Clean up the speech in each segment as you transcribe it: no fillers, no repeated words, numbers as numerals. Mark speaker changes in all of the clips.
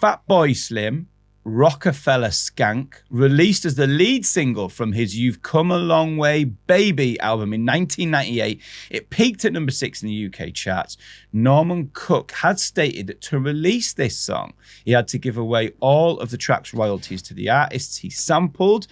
Speaker 1: Fatboy Slim, Rockafeller Skank, released as the lead single from his You've Come a Long Way Baby album in 1998. It peaked at number 6 in the UK charts. Norman Cook had stated that to release this song, he had to give away all of the track's royalties to the artists he sampled.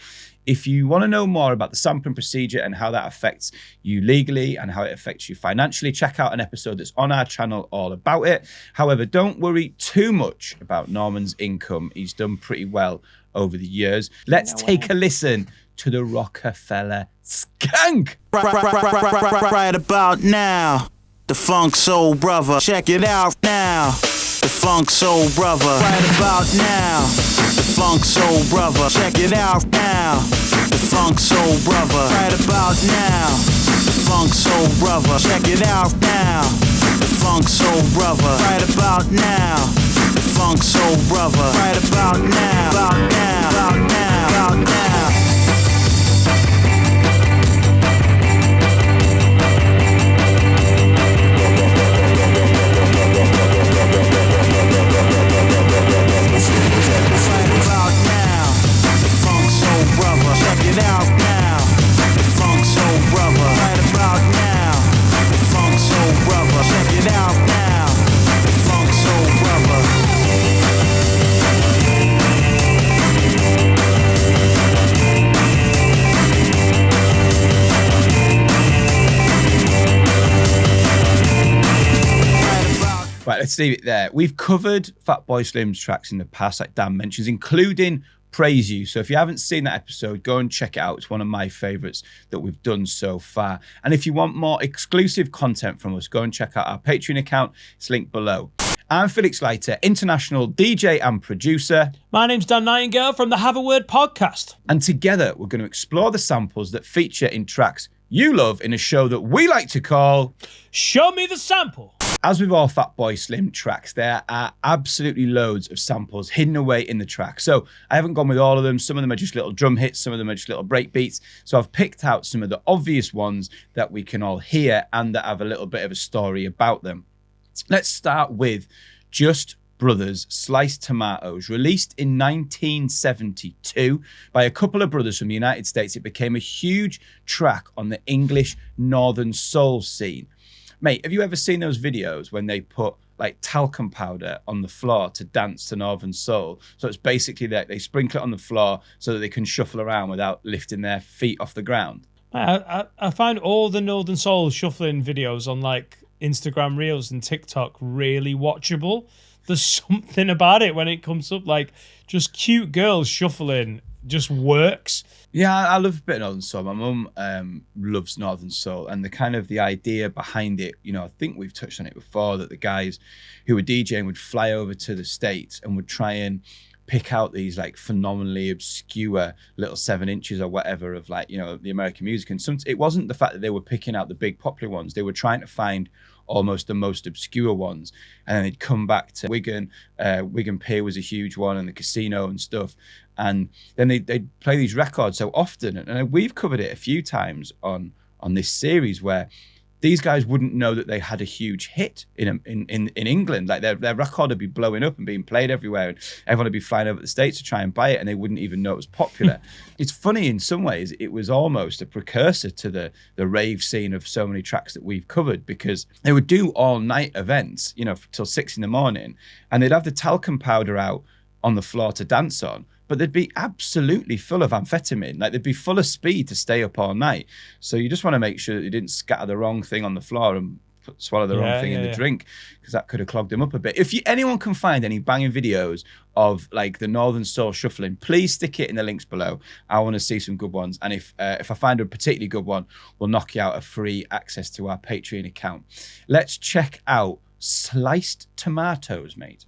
Speaker 1: If you want to know more about the sampling procedure and how that affects you legally and how it affects you financially, check out an episode that's on our channel all about it. However, don't worry too much about Norman's income. He's done pretty well over the years. Let's take a listen to the Rockafeller Skank.
Speaker 2: Right about now, the Funk Soul Brother. Check it out now. The Funk Soul Brother. Right about now, the Funk Soul Brother. Check it out now. The Funk Soul Brother. Right about now, the Funk Soul Brother. Check it out now. The Funk Soul Brother. Right about now, the Funk Soul Brother. Right about now, about now, about now, about now. Check it out now, the Funk Soul Brother. Right about now, the Funk Soul Brother. Check it out now, the Funk Soul Brother.
Speaker 1: Right, let's leave it there. We've covered Fatboy Slim's tracks in the past, like Dan mentions, including Praise You. So if you haven't seen that episode, go and check it out. It's one of my favorites that we've done so far. And if you want more exclusive content from us, go and check out our Patreon account. It's linked below. I'm Felix Leiter, international DJ and producer.
Speaker 3: My name's Dan Nightingale from the Have a Word podcast.
Speaker 1: And together, we're going to explore the samples that feature in tracks you love in a show that we like to call
Speaker 3: Show Me the Sample.
Speaker 1: As with all Fatboy Slim tracks, there are absolutely loads of samples hidden away in the track. So I haven't gone with all of them. Some of them are just little drum hits. Some of them are just little break beats. So I've picked out some of the obvious ones that we can all hear and that have a little bit of a story about them. Let's start with Just Brothers Sliced Tomatoes. Released in 1972 by a couple of brothers from the United States, it became a huge track on the English Northern Soul scene. Mate, have you ever seen those videos when they put like talcum powder on the floor to dance to Northern Soul? So it's basically that they sprinkle it on the floor so that they can shuffle around without lifting their feet off the ground.
Speaker 3: I find all the Northern Soul shuffling videos on like Instagram Reels and TikTok really watchable. There's something about it when it comes up, like just cute girls shuffling just works.
Speaker 1: Yeah, I love a bit of Northern Soul. My mum loves Northern Soul, and the idea behind it, you know, I think we've touched on it before, that the guys who were DJing would fly over to the States and would try and pick out these like phenomenally obscure little 7 inches or whatever of like, you know, the American music. And it wasn't the fact that they were picking out the big popular ones. They were trying to find almost the most obscure ones, and then they'd come back to Wigan. Wigan Pier was a huge one, and the casino and stuff, and then they'd play these records so often, and we've covered it a few times on this series, where these guys wouldn't know that they had a huge hit in England. Like their record would be blowing up and being played everywhere, and everyone would be flying over the States to try and buy it, and they wouldn't even know it was popular. It's funny in some ways. It was almost a precursor to the rave scene of so many tracks that we've covered, because they would do all night events, you know, till 6 a.m, and they'd have the talcum powder out on the floor to dance on. But they'd be absolutely full of amphetamine. Like they'd be full of speed to stay up all night. So you just want to make sure that you didn't scatter the wrong thing on the floor and swallow the wrong thing in the drink, because that could have clogged them up a bit. If anyone can find any banging videos of like the Northern Soul shuffling, please stick it in the links below. I want to see some good ones. And if I find a particularly good one, we'll knock you out a free access to our Patreon account. Let's check out Sliced Tomatoes, mate.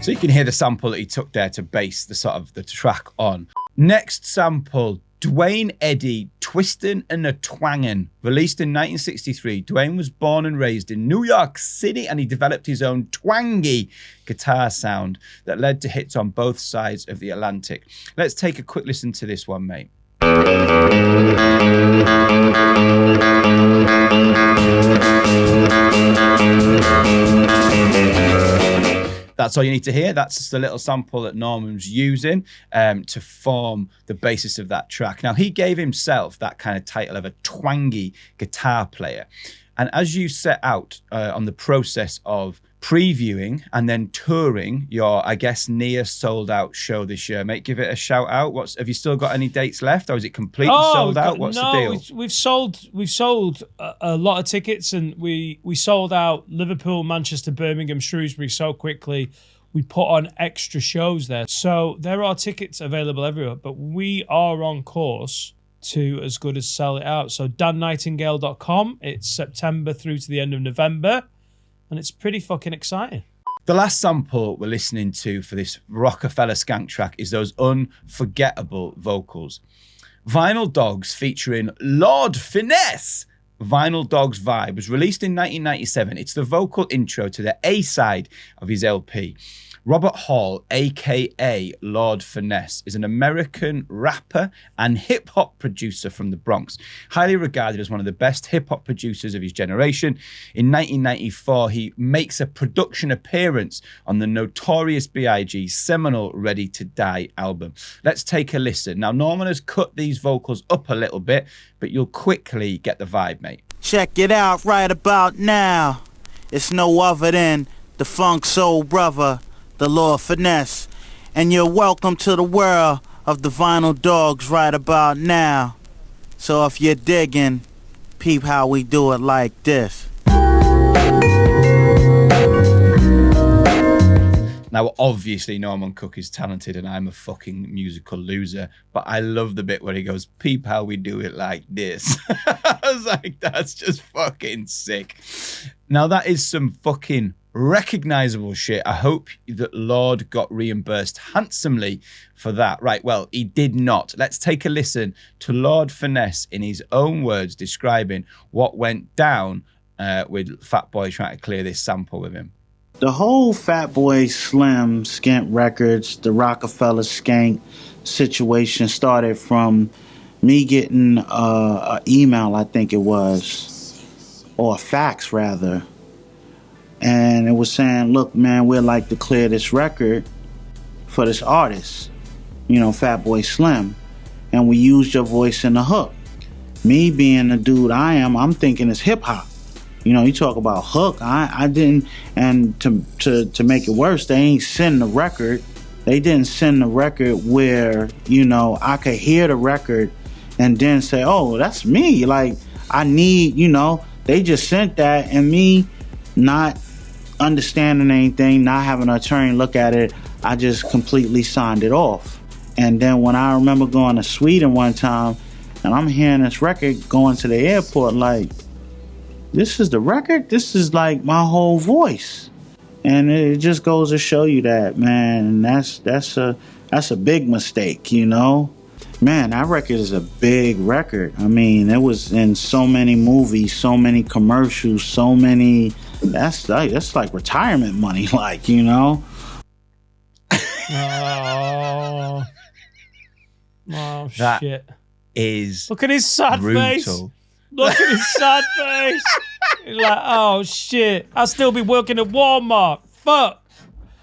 Speaker 1: So you can hear the sample that he took there to base the sort of the track on. Next sample, Duane, Eddy, Twistin and a Twangin. Released in 1963, Duane was born and raised in New York City, and he developed his own twangy guitar sound that led to hits on both sides of the Atlantic. Let's take a quick listen to this one, mate. That's all you need to hear. That's just a little sample that Norman's using to form the basis of that track. Now, he gave himself that kind of title of a twangy guitar player. And as you set out on the process of previewing and then touring your, I guess, near sold out show this year, mate, give it a shout out. Have you still got any dates left, or is it completely sold out? What's the deal?
Speaker 3: We've sold a lot of tickets, and we sold out Liverpool, Manchester, Birmingham, Shrewsbury so quickly. We put on extra shows there. So there are tickets available everywhere, but we are on course to as good as sell it out. So dannightingale.com. It's September through to the end of November. And it's pretty fucking exciting.
Speaker 1: The last sample we're listening to for this Rockafeller Skank track is those unforgettable vocals. Vinyl Dogs featuring Lord Finesse. Vinyl Dogs Vibe was released in 1997. It's the vocal intro to the A-side of his LP. Robert Hall, aka Lord Finesse, is an American rapper and hip-hop producer from the Bronx, highly regarded as one of the best hip-hop producers of his generation. In 1994, he makes a production appearance on the Notorious B.I.G.'s seminal Ready to Die album. Let's take a listen. Now, Norman has cut these vocals up a little bit, but you'll quickly get the vibe, mate.
Speaker 2: Check it out right about now. It's no other than the Funk Soul Brother, the Lord Finesse, and you're welcome to the world of the Vinyl Dogs right about now. So if you're digging, peep how we do it like this.
Speaker 1: Now, obviously, Norman Cook is talented and I'm a fucking musical loser, but I love the bit where he goes, peep how we do it like this. I was like, that's just fucking sick. Now, that is some fucking recognizable shit. I hope that Lord got reimbursed handsomely for that. Right, well, he did not. Let's take a listen to Lord Finesse in his own words describing what went down with Fatboy trying to clear this sample with him.
Speaker 4: The whole Fatboy Slim Skint Records, the Rockafeller Skank situation started from me getting an email, I think it was, or a fax rather, and it was saying, look, man, we'd like to clear this record for this artist, you know, Fatboy Slim, and we used your voice in the hook. Me being the dude I am, I'm thinking it's hip-hop. You know, you talk about hook, I didn't, and to make it worse, they ain't send the record. They didn't send the record where, you know, I could hear the record and then say, oh, that's me. Like, I need, you know, they just sent that, and me not understanding anything, not having an attorney look at it, I just completely signed it off. And then when I remember going to Sweden one time, and I'm hearing this record going to the airport, like, this is the record? This is like my whole voice. And it just goes to show you that, man, that's a big mistake, you know? Man, that record is a big record. I mean, it was in so many movies, so many commercials, so many, that's like retirement money, like, you know?
Speaker 3: Oh,
Speaker 1: That
Speaker 3: shit.
Speaker 1: Is
Speaker 3: look at his sad
Speaker 1: brutal.
Speaker 3: face. Look at his sad face. He's like, oh shit, I'll still be working at Walmart. Fuck.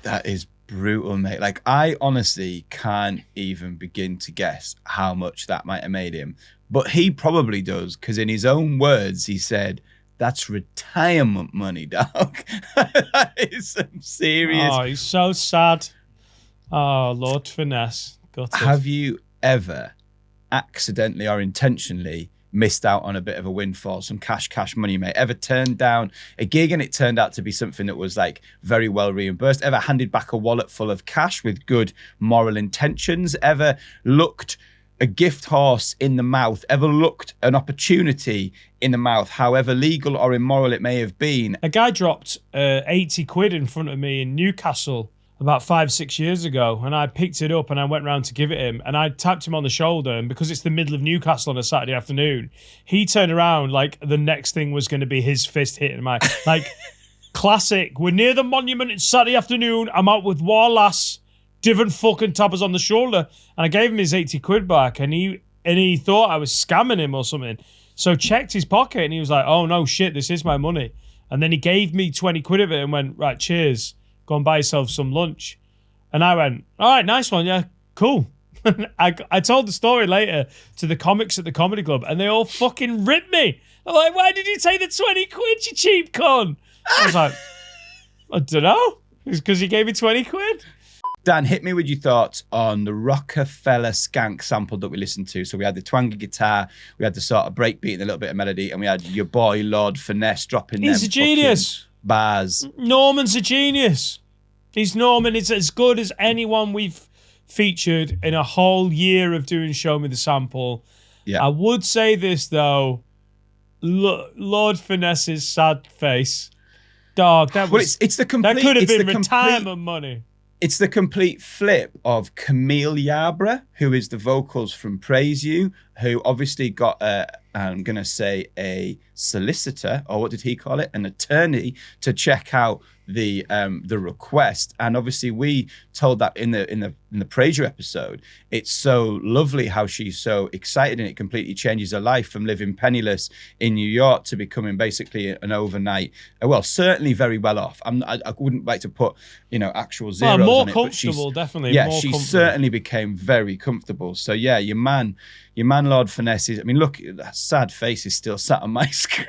Speaker 1: That is brutal, mate. Like, I honestly can't even begin to guess how much that might have made him. But he probably does, because in his own words, he said, that's retirement money, dog. That is some serious.
Speaker 3: Oh, he's so sad. Oh, Lord Finesse. Gutted.
Speaker 1: Have you ever accidentally or intentionally missed out on a bit of a windfall, some cash money, mate? Ever turned down a gig and it turned out to be something that was like very well reimbursed? Ever handed back a wallet full of cash with good moral intentions? Ever looked a gift horse in the mouth? Ever looked an opportunity in the mouth, however legal or immoral it may have been?
Speaker 3: A guy dropped 80 quid in front of me in Newcastle about 5-6 years ago, and I picked it up and I went round to give it him, and I tapped him on the shoulder, and because it's the middle of Newcastle on a Saturday afternoon, he turned around like the next thing was going to be his fist hitting my like classic. We're near the monument. It's Saturday afternoon. I'm out with war lass, different fucking tappers on the shoulder, and I gave him his 80 quid back, and he thought I was scamming him or something, so checked his pocket, and he was like, "Oh no, shit, this is my money," and then he gave me 20 quid of it and went, "Right, cheers. Go and buy yourself some lunch." And I went, "All right, nice one, yeah, cool." I told the story later to the comics at the comedy club, and they all fucking ripped me. They're like, "Why did you take the 20 quid, you cheap con?" I was like, "I don't know. It's because he gave me 20 quid.
Speaker 1: Dan, hit me with your thoughts on the Rockafeller Skank sample that we listened to. So we had the Twangin guitar, we had the sort of breakbeat and a little bit of melody, and we had your boy Lord Finesse dropping
Speaker 3: He's
Speaker 1: them
Speaker 3: a genius.
Speaker 1: Bars.
Speaker 3: Norman's a genius. Norman is as good as anyone we've featured in a whole year of doing Show Me the Sample.
Speaker 1: Yeah.
Speaker 3: I would say this though, Lord Finesse's sad face, dog. That was
Speaker 1: it's the complete.
Speaker 3: That could have been
Speaker 1: the
Speaker 3: retirement money.
Speaker 1: It's the complete flip of Camille Yarbrough, who is the vocals from Praise You, who obviously got I'm going to say a solicitor, or what did he call it? An attorney to check out the request. And obviously we told that in the Praise You episode. It's so lovely how she's so excited, and it completely changes her life from living penniless in New York to becoming basically an overnight, well, certainly very well off. I wouldn't like to put, actual zeros
Speaker 3: more
Speaker 1: on it,
Speaker 3: comfortable, definitely.
Speaker 1: Yeah,
Speaker 3: more
Speaker 1: she
Speaker 3: comfortable.
Speaker 1: certainly became very comfortable. So yeah, your man Lord Finesse is, I mean, look, that sad face is still sat on my screen.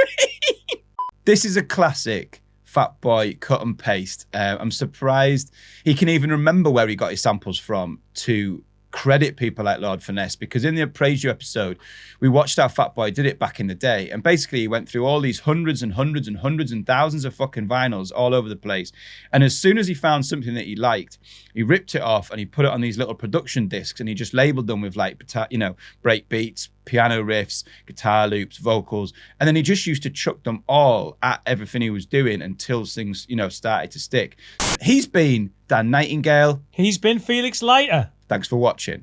Speaker 1: This is a classic Fatboy cut and paste. I'm surprised he can even remember where he got his samples from to credit people like Lord Finesse, because in the Praise You episode, we watched how Fatboy did it back in the day. And basically he went through all these hundreds and hundreds and hundreds and thousands of fucking vinyls all over the place. And as soon as he found something that he liked, he ripped it off and he put it on these little production discs, and he just labeled them with like, break beats, piano riffs, guitar loops, vocals. And then he just used to chuck them all at everything he was doing until things, started to stick. He's been Dan Nightingale.
Speaker 3: He's been Felix Leiter.
Speaker 1: Thanks for watching.